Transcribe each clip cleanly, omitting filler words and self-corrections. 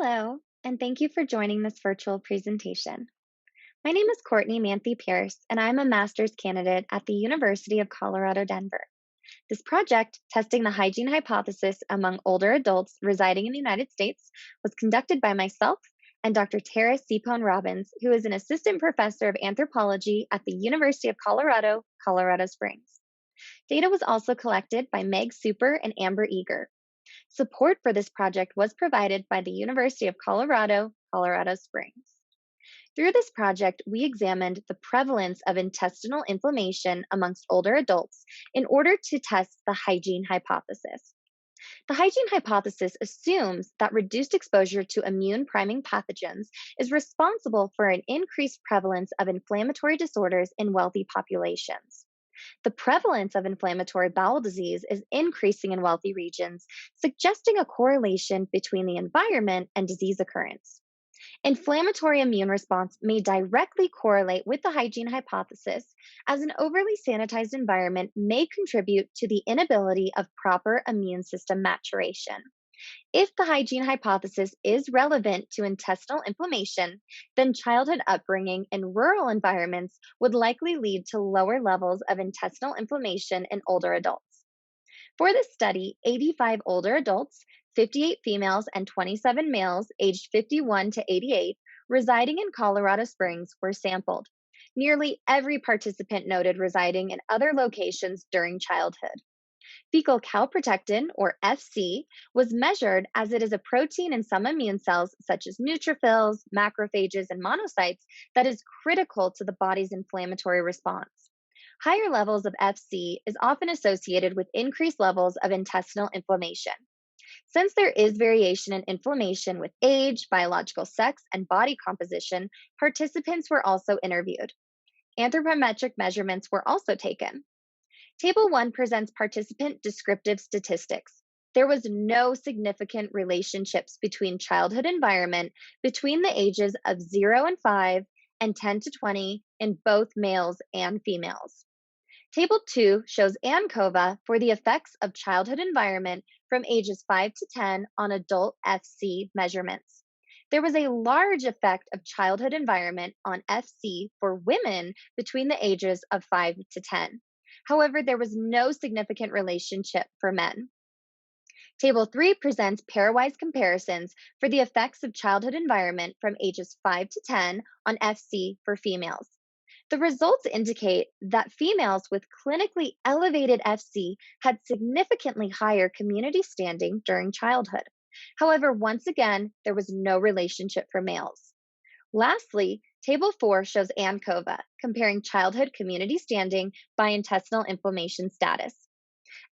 Hello, and thank you for joining this virtual presentation. My name is Courtney Manthey-Pierce, and I'm a master's candidate at the University of Colorado, Denver. This project, testing the hygiene hypothesis among older adults residing in the United States, was conducted by myself and Dr. Tara Cepon-Robins, who is an assistant professor of anthropology at the University of Colorado, Colorado Springs. Data was also collected by Meg Super and Amber Eager. Support for this project was provided by the University of Colorado, Colorado Springs. Through this project, we examined the prevalence of intestinal inflammation amongst older adults in order to test the hygiene hypothesis. The hygiene hypothesis assumes that reduced exposure to immune priming pathogens is responsible for an increased prevalence of inflammatory disorders in wealthy populations. The prevalence of inflammatory bowel disease is increasing in wealthy regions, suggesting a correlation between the environment and disease occurrence. Inflammatory immune response may directly correlate with the hygiene hypothesis, as an overly sanitized environment may contribute to the inability of proper immune system maturation. If the hygiene hypothesis is relevant to intestinal inflammation, then childhood upbringing in rural environments would likely lead to lower levels of intestinal inflammation in older adults. For this study, 85 older adults, 58 females, and 27 males aged 51 to 88 residing in Colorado Springs were sampled. Nearly every participant noted residing in other locations during childhood. Fecal calprotectin, or FC, was measured as it is a protein in some immune cells, such as neutrophils, macrophages, and monocytes, that is critical to the body's inflammatory response. Higher levels of FC is often associated with increased levels of intestinal inflammation. Since there is variation in inflammation with age, biological sex, and body composition, participants were also interviewed. Anthropometric measurements were also taken. Table 1 presents participant descriptive statistics. There was no significant relationships between childhood environment between the ages of 0 and 5 and 10 to 20 in both males and females. Table 2 shows ANCOVA for the effects of childhood environment from ages 5 to 10 on adult FC measurements. There was a large effect of childhood environment on FC for women between the ages of 5 to 10. However, there was no significant relationship for men. Table 3 presents pairwise comparisons for the effects of childhood environment from ages 5 to 10 on FC for females. The results indicate that females with clinically elevated FC had significantly higher community standing during childhood. However, once again, there was no relationship for males. Lastly, Table 4 shows ANCOVA, comparing childhood community standing by intestinal inflammation status.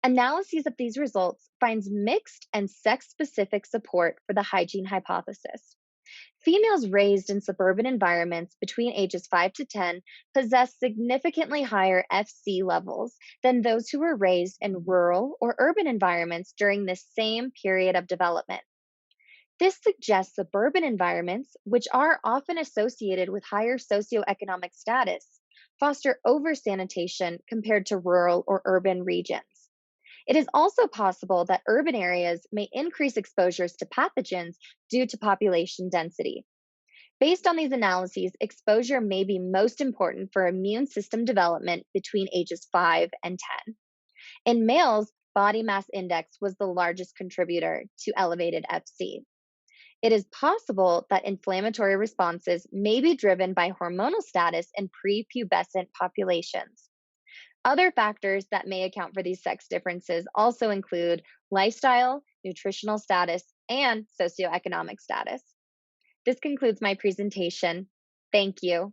Analyses of these results finds mixed and sex-specific support for the hygiene hypothesis. Females raised in suburban environments between ages 5 to 10 possess significantly higher FC levels than those who were raised in rural or urban environments during this same period of development. This suggests suburban environments, which are often associated with higher socioeconomic status, foster oversanitation compared to rural or urban regions. It is also possible that urban areas may increase exposures to pathogens due to population density. Based on these analyses, exposure may be most important for immune system development between ages 5 and 10. In males, body mass index was the largest contributor to elevated FC. It is possible that inflammatory responses may be driven by hormonal status in prepubescent populations. Other factors that may account for these sex differences also include lifestyle, nutritional status, and socioeconomic status. This concludes my presentation. Thank you.